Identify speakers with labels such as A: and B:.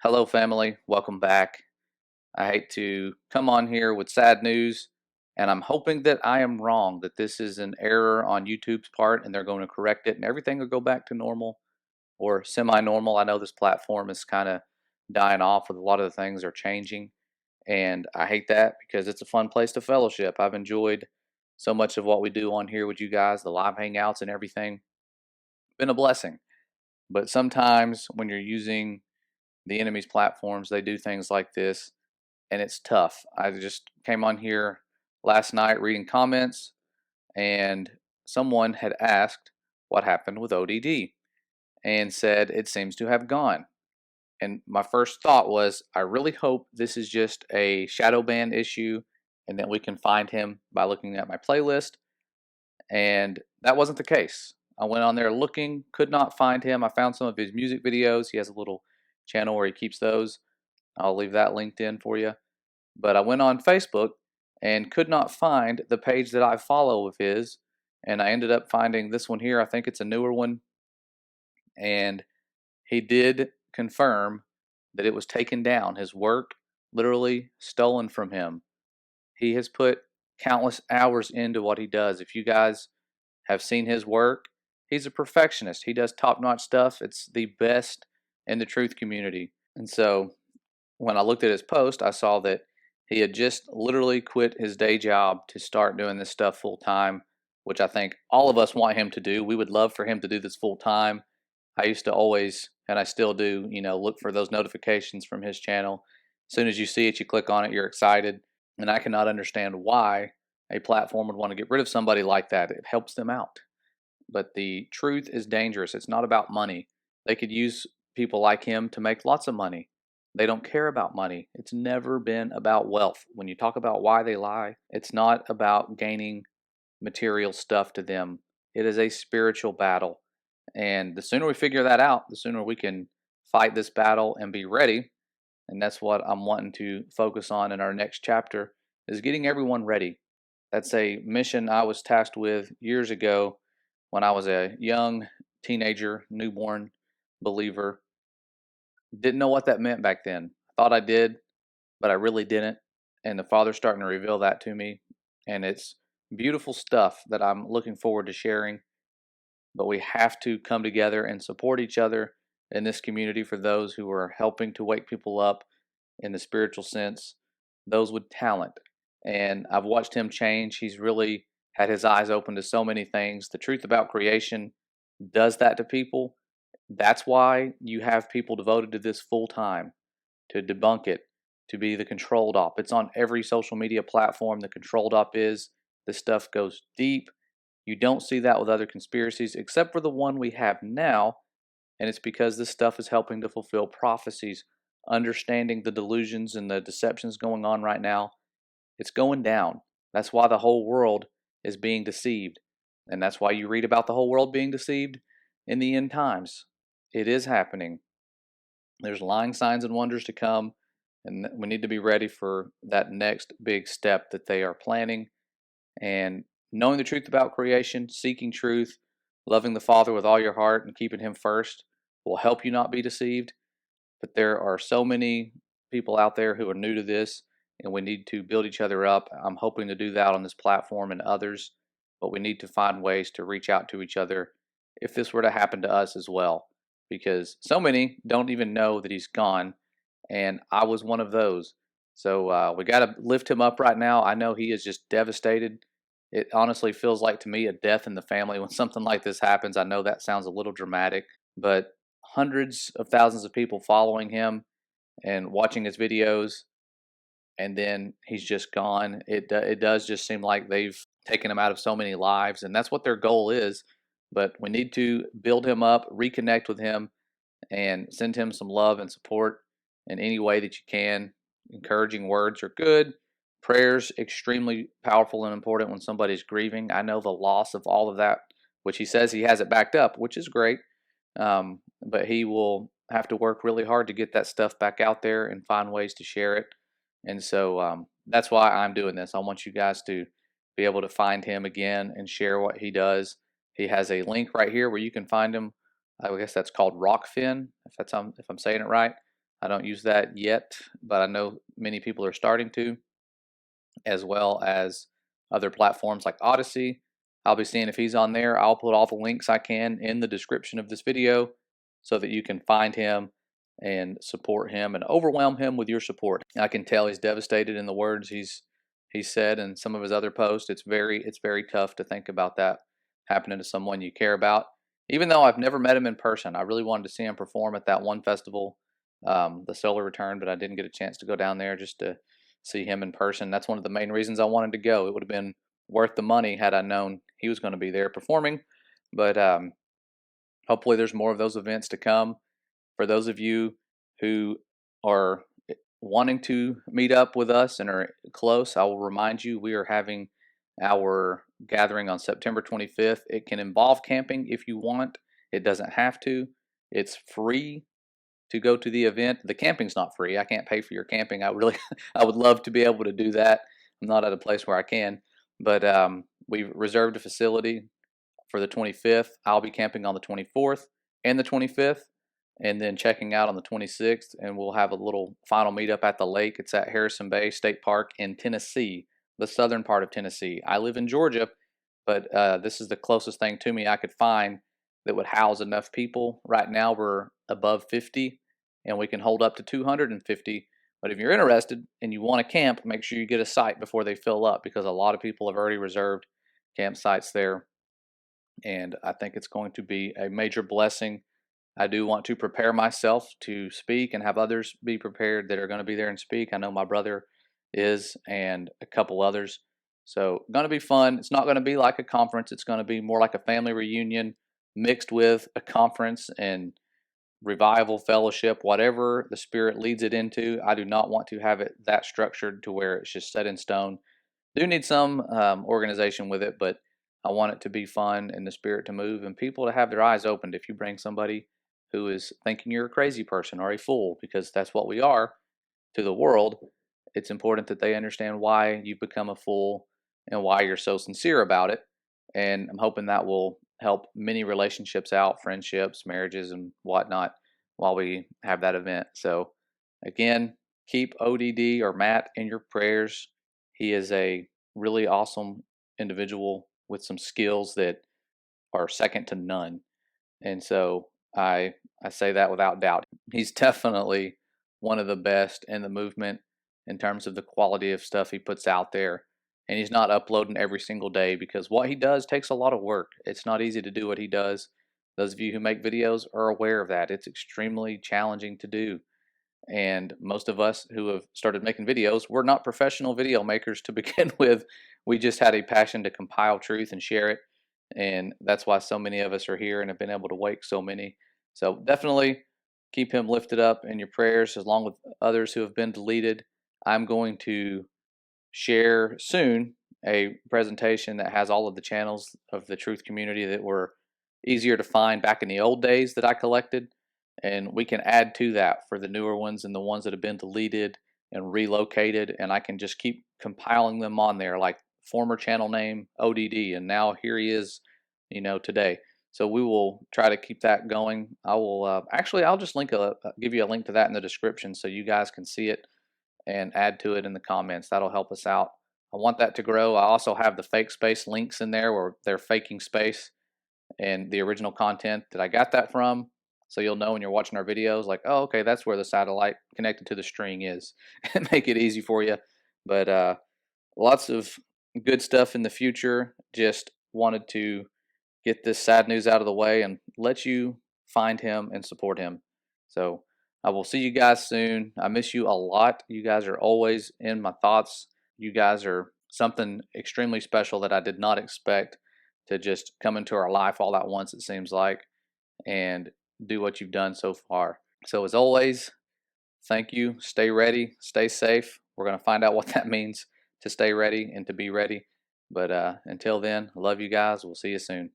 A: Hello, family. Welcome back. I hate to come on here with sad news, and I'm hoping that I am wrong, that this is an error on YouTube's part and they're going to correct it and everything will go back to normal or semi normal. I know this platform is kind of dying off with a lot of the things are changing, and I hate that because it's a fun place to fellowship. I've enjoyed so much of what we do on here with you guys, the live hangouts and everything. Been a blessing. But sometimes when you're using the enemy's platforms, they do things like this and it's tough. I just came on here last night reading comments, and someone had asked what happened with ODD and said it seems to have gone. And my first thought was, I really hope this is just a shadow ban issue and that we can find him by looking at my playlist. And that wasn't the case. I went on there looking, could not find him. I found some of his music videos. He has a little channel where he keeps those. I'll leave that linked in for you. But I went on Facebook and could not find the page that I follow of his, and I ended up finding this one here. I think it's a newer one, and he did confirm that it was taken down. His work literally stolen from him. He has put countless hours into what he does. If you guys have seen his work, he's a perfectionist. He does top-notch stuff. It's the best in the truth community. And so when I looked at his post, I saw that he had just literally quit his day job to start doing this stuff full time, which I think all of us want him to do. We would love for him to do this full time. I used to always, and I still do, look for those notifications from his channel. As soon as you see it, you click on it, you're excited. And I cannot understand why a platform would want to get rid of somebody like that. It helps them out. But the truth is dangerous. It's not about money. They could use people like him to make lots of money. They don't care about money. It's never been about wealth. When you talk about why they lie, it's not about gaining material stuff to them. It is a spiritual battle. And the sooner we figure that out, the sooner we can fight this battle and be ready. And that's what I'm wanting to focus on in our next chapter, is getting everyone ready. That's a mission I was tasked with years ago when I was a young teenager, newborn believer. Didn't know what that meant back then. I thought I did, but I really didn't. And the Father's starting to reveal that to me. And it's beautiful stuff that I'm looking forward to sharing. But we have to come together and support each other in this community for those who are helping to wake people up in the spiritual sense, those with talent. And I've watched him change. He's really had his eyes open to so many things. The truth about creation does that to people. That's why you have people devoted to this full time, to debunk it, to be the controlled op. It's on every social media platform. The controlled op is. This stuff goes deep. You don't see that with other conspiracies, except for the one we have now. And it's because this stuff is helping to fulfill prophecies, understanding the delusions and the deceptions going on right now. It's going down. That's why the whole world is being deceived. And that's why you read about the whole world being deceived in the end times. It is happening. There's lying signs and wonders to come, and we need to be ready for that next big step that they are planning. And knowing the truth about creation, seeking truth, loving the Father with all your heart, and keeping Him first will help you not be deceived. But there are so many people out there who are new to this, and we need to build each other up. I'm hoping to do that on this platform and others, but we need to find ways to reach out to each other if this were to happen to us as well, because so many don't even know that he's gone, and I was one of those. So we got to lift him up right now. I know he is just devastated. It honestly feels like to me a death in the family when something like this happens. I know that sounds a little dramatic, but hundreds of thousands of people following him and watching his videos, and then he's just gone. It does just seem like they've taken him out of so many lives, and that's what their goal is. But we need to build him up, reconnect with him, and send him some love and support in any way that you can. Encouraging words are good. Prayers extremely powerful and important when somebody's grieving. I know the loss of all of that, which he says he has it backed up, which is great. But he will have to work really hard to get that stuff back out there and find ways to share it. And so that's why I'm doing this. I want you guys to be able to find him again and share what he does. He has a link right here where you can find him. I guess that's called Rockfin, if I'm saying it right. I don't use that yet, but I know many people are starting to, as well as other platforms like Odysee. I'll be seeing if he's on there. I'll put all the links I can in the description of this video so that you can find him and support him and overwhelm him with your support. I can tell he's devastated in the words he's said in some of his other posts. It's very tough to think about that happening to someone you care about. Even though I've never met him in person, I really wanted to see him perform at that one festival, the Solar Return, but I didn't get a chance to go down there just to see him in person. That's one of the main reasons I wanted to go. It would have been worth the money had I known he was going to be there performing. But hopefully there's more of those events to come. For those of you who are wanting to meet up with us and are close, I will remind you we are having our gathering on September 25th. It can involve camping if you want. It doesn't have to. It's free to go to the event. The camping's not free. I can't pay for your camping. I really, I would love to be able to do that. I'm not at a place where I can, but we've reserved a facility for the 25th. I'll be camping on the 24th and the 25th, and then checking out on the 26th, and we'll have a little final meetup at the lake. It's at Harrison Bay State Park in Tennessee, the southern part of Tennessee. I live in Georgia, but this is the closest thing to me I could find that would house enough people. Right now we're above 50, and we can hold up to 250. But if you're interested and you want to camp, make sure you get a site before they fill up, because a lot of people have already reserved campsites there, and I think it's going to be a major blessing. I do want to prepare myself to speak and have others be prepared that are going to be there and speak. I know my brother is, and a couple others. So going to be fun. It's not going to be like a conference. It's going to be more like a family reunion mixed with a conference and revival, fellowship, whatever the Spirit leads it into. I do not want to have it that structured to where it's just set in stone. Do need some organization with it, but I want it to be fun and the Spirit to move and people to have their eyes opened. If you bring somebody who is thinking you're a crazy person or a fool, because that's what we are to the world, it's important that they understand why you've become a fool and why you're so sincere about it. And I'm hoping that will help many relationships out, friendships, marriages, and whatnot while we have that event. So, again, keep ODD or Matt in your prayers. He is a really awesome individual with some skills that are second to none. And so I say that without doubt. He's definitely one of the best in the movement in terms of the quality of stuff he puts out there. And he's not uploading every single day, because what he does takes a lot of work. It's not easy to do what he does. Those of you who make videos are aware of that. It's extremely challenging to do. And most of us who have started making videos, we're not professional video makers to begin with. We just had a passion to compile truth and share it. And that's why so many of us are here and have been able to wake so many. So definitely keep him lifted up in your prayers, along with others who have been deleted. I'm going to share soon a presentation that has all of the channels of the truth community that were easier to find back in the old days that I collected, and we can add to that for the newer ones and the ones that have been deleted and relocated, and I can just keep compiling them on there, like former channel name ODD, and now here he is, today. So we will try to keep that going. I will actually, I'll just give you a link to that in the description so you guys can see it and add to it in the comments. That'll help us out. I want that to grow. I also have the fake space links in there where they're faking space and the original content that I got that from. So you'll know when you're watching our videos, like, oh, okay, that's where the satellite connected to the string is, and make it easy for you. But lots of good stuff in the future. Just wanted to get this sad news out of the way and let you find him and support him. So I will see you guys soon. I miss you a lot. You guys are always in my thoughts. You guys are something extremely special that I did not expect to just come into our life all at once, it seems like, and do what you've done so far. So as always, thank you. Stay ready. Stay safe. We're going to find out what that means to stay ready and to be ready. But until then, I love you guys. We'll see you soon.